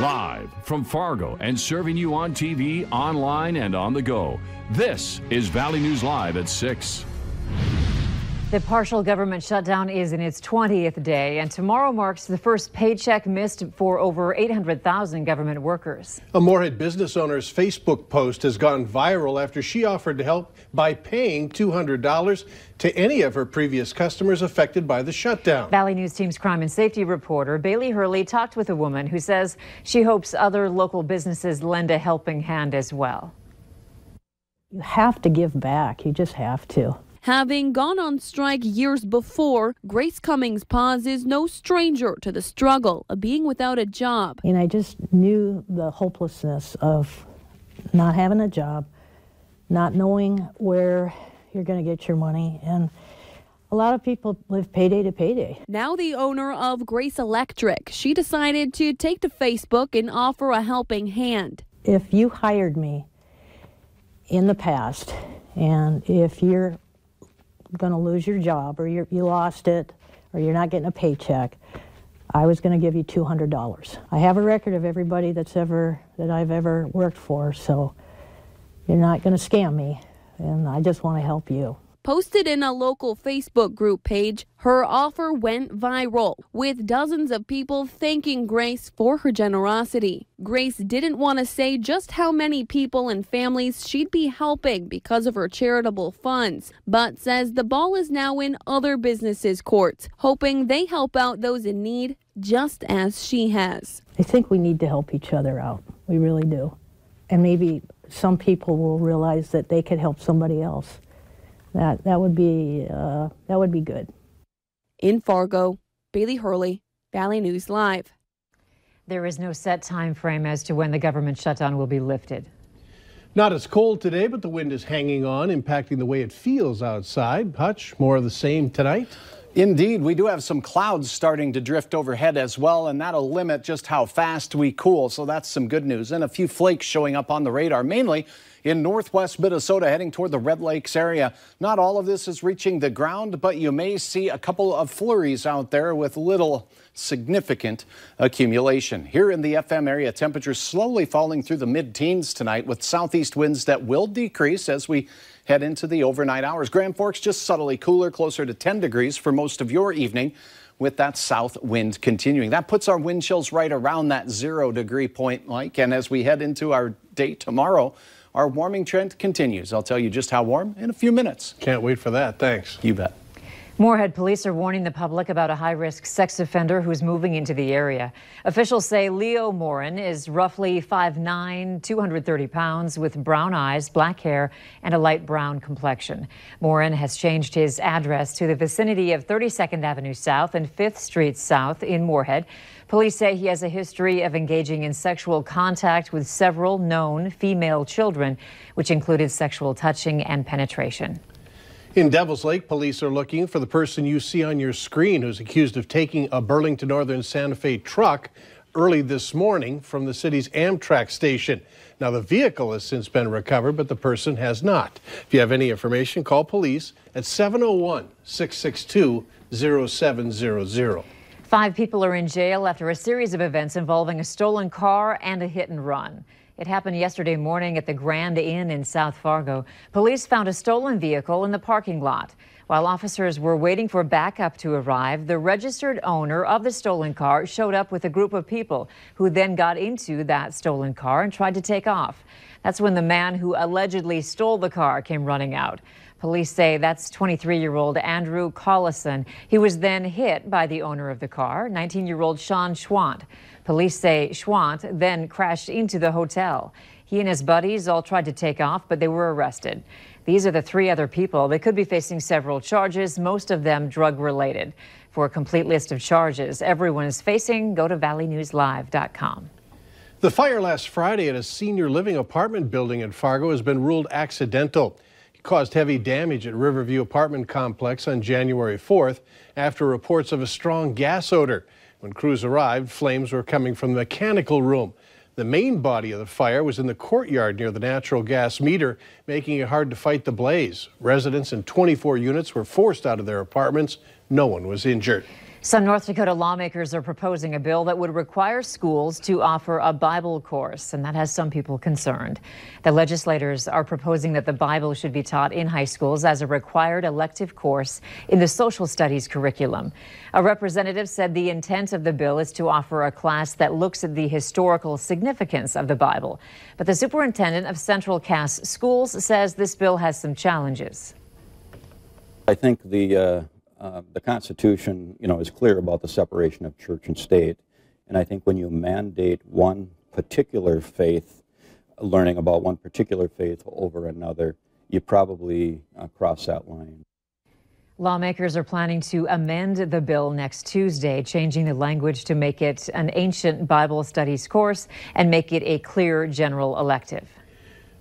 Live from Fargo and serving you on TV, online, and on the go. This is Valley News Live at 6. The partial government shutdown is in its 20th day, and tomorrow marks the first paycheck missed for over 800,000 government workers. A Moorhead business owner's Facebook post has gone viral after she offered to help by paying $200 to any of her previous customers affected by the shutdown. Valley News Team's crime and safety reporter Bailey Hurley talked with a woman who says she hopes other local businesses lend a helping hand as well. You have to give back. You just have to. Having gone on strike years before, Grace Cummings Paz is no stranger to the struggle of being without a job. And I just knew the hopelessness of not having a job, not knowing where you're going to get your money, and a lot of people live payday to payday. Now the owner of Grace Electric, she decided to take to Facebook and offer a helping hand. If you hired me in the past, and if you're going to lose your job, or you lost it, or you're not getting a paycheck, I was going to give you $200. I have a record of everybody that I've ever worked for, so you're not going to scam me, and I just want to help you. Posted in a local Facebook group page, her offer went viral, with dozens of people thanking Grace for her generosity. Grace didn't want to say just how many people and families she'd be helping because of her charitable funds, but says the ball is now in other businesses' courts, hoping they help out those in need just as she has. I think we need to help each other out. We really do. And maybe some people will realize that they could help somebody else. That would be good. In Fargo, Bailey Hurley, Valley News Live. There is no set time frame as to when the government shutdown will be lifted. Not as cold today, but the wind is hanging on, impacting the way it feels outside. Hutch, more of the same tonight? Indeed, we do have some clouds starting to drift overhead as well, and that'll limit just how fast we cool, so that's some good news. And a few flakes showing up on the radar, mainly in northwest Minnesota, heading toward the Red Lakes area. Not all of this is reaching the ground, but you may see a couple of flurries out there with little significant accumulation. Here in the FM area, temperatures slowly falling through the mid-teens tonight, with southeast winds that will decrease as we head into the overnight hours. Grand Forks just subtly cooler, closer to 10 degrees for most of your evening, with that south wind continuing. That puts our wind chills right around that 0 degree point, Mike. And as we head into our day tomorrow, our warming trend continues. I'll tell you just how warm in a few minutes. Can't wait for that. Thanks. You bet. Moorhead police are warning the public about a high-risk sex offender who's moving into the area. Officials say Leo Morin is roughly 5'9", 230 pounds, with brown eyes, black hair, and a light brown complexion. Morin has changed his address to the vicinity of 32nd Avenue South and 5th Street South in Moorhead. Police say he has a history of engaging in sexual contact with several known female children, which included sexual touching and penetration. In Devils Lake, police are looking for the person you see on your screen who's accused of taking a Burlington Northern Santa Fe truck early this morning from the city's Amtrak station. Now, the vehicle has since been recovered, but the person has not. If you have any information, call police at 701-662-0700. 5 people are in jail after a series of events involving a stolen car and a hit and run. It happened yesterday morning at the Grand Inn in South Fargo. Police found a stolen vehicle in the parking lot. While officers were waiting for backup to arrive, the registered owner of the stolen car showed up with a group of people who then got into that stolen car and tried to take off. That's when the man who allegedly stole the car came running out. Police say that's 23-year-old Andrew Collison. He was then hit by the owner of the car, 19-year-old Sean Schwant. Police say Schwant then crashed into the hotel. He and his buddies all tried to take off, but they were arrested. These are the 3 other people. They could be facing several charges, most of them drug-related. For a complete list of charges everyone is facing, go to valleynewslive.com. The fire last Friday at a senior living apartment building in Fargo has been ruled accidental. It caused heavy damage at Riverview apartment complex on January 4th after reports of a strong gas odor. When crews arrived, flames were coming from the mechanical room. The main body of the fire was in the courtyard near the natural gas meter, making it hard to fight the blaze. Residents in 24 units were forced out of their apartments. No one was injured. Some North Dakota lawmakers are proposing a bill that would require schools to offer a Bible course, and that has some people concerned. The legislators are proposing that the Bible should be taught in high schools as a required elective course in the social studies curriculum. A representative said the intent of the bill is to offer a class that looks at the historical significance of the Bible. But the superintendent of Central Cass Schools says this bill has some challenges. I think the Constitution, is clear about the separation of church and state. And I think when you mandate one particular faith, learning about one particular faith over another, you probably cross that line. Lawmakers are planning to amend the bill next Tuesday, changing the language to make it an ancient Bible studies course and make it a clear general elective.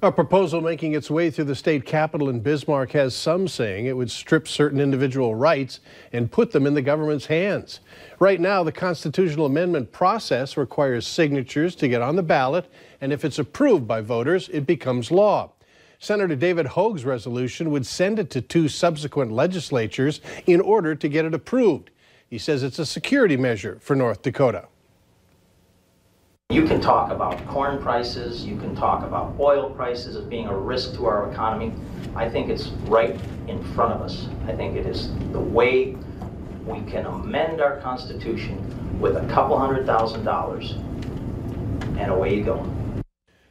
A proposal making its way through the state capitol in Bismarck has some saying it would strip certain individual rights and put them in the government's hands. Right now, the constitutional amendment process requires signatures to get on the ballot, and if it's approved by voters, it becomes law. Senator David Hogue's resolution would send it to 2 subsequent legislatures in order to get it approved. He says it's a security measure for North Dakota. You can talk about corn prices, you can talk about oil prices as being a risk to our economy. I think it's right in front of us. I think it is the way we can amend our Constitution with a couple $100,000, and away you go.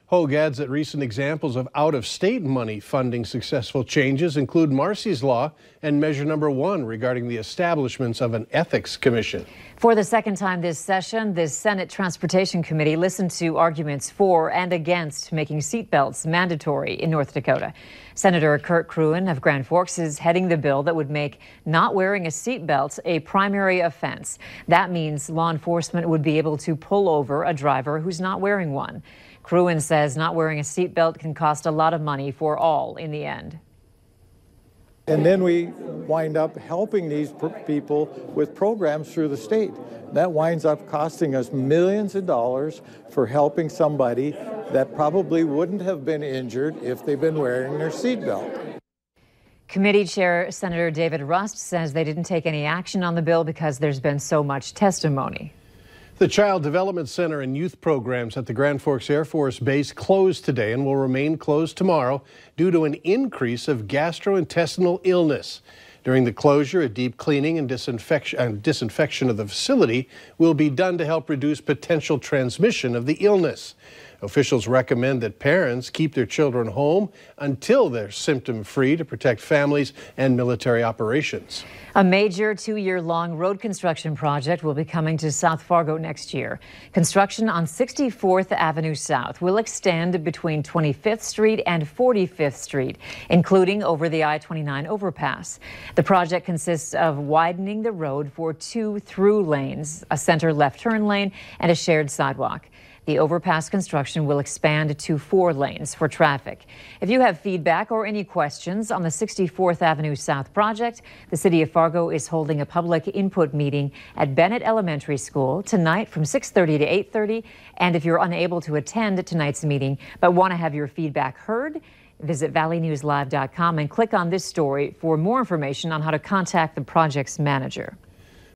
Hogue adds that recent examples of out-of-state money funding successful changes include Marcy's Law and Measure Number 1 regarding the establishments of an ethics commission. For the second time this session, the Senate Transportation Committee listened to arguments for and against making seatbelts mandatory in North Dakota. Senator Kurt Cruen of Grand Forks is heading the bill that would make not wearing a seatbelt a primary offense. That means law enforcement would be able to pull over a driver who's not wearing one. Cruen says not wearing a seatbelt can cost a lot of money for all in the end. And then we wind up helping these people with programs through the state. That winds up costing us millions of dollars for helping somebody that probably wouldn't have been injured if they've been wearing their seatbelt. Committee Chair Senator David Rust says they didn't take any action on the bill because there's been so much testimony. The Child Development Center and youth programs at the Grand Forks Air Force Base closed today and will remain closed tomorrow due to an increase of gastrointestinal illness. During the closure, a deep cleaning and disinfection of the facility will be done to help reduce potential transmission of the illness. Officials recommend that parents keep their children home until they're symptom-free to protect families and military operations. A major 2-year-long road construction project will be coming to South Fargo next year. Construction on 64th Avenue South will extend between 25th Street and 45th Street, including over the I-29 overpass. The project consists of widening the road for 2 through lanes, a center left turn lane, and a shared sidewalk. The overpass construction will expand to 4 lanes for traffic. If you have feedback or any questions on the 64th Avenue South project, the City of Fargo is holding a public input meeting at Bennett Elementary School tonight from 6:30 to 8:30. And if you're unable to attend tonight's meeting but want to have your feedback heard, visit valleynewslive.com and click on this story for more information on how to contact the project's manager.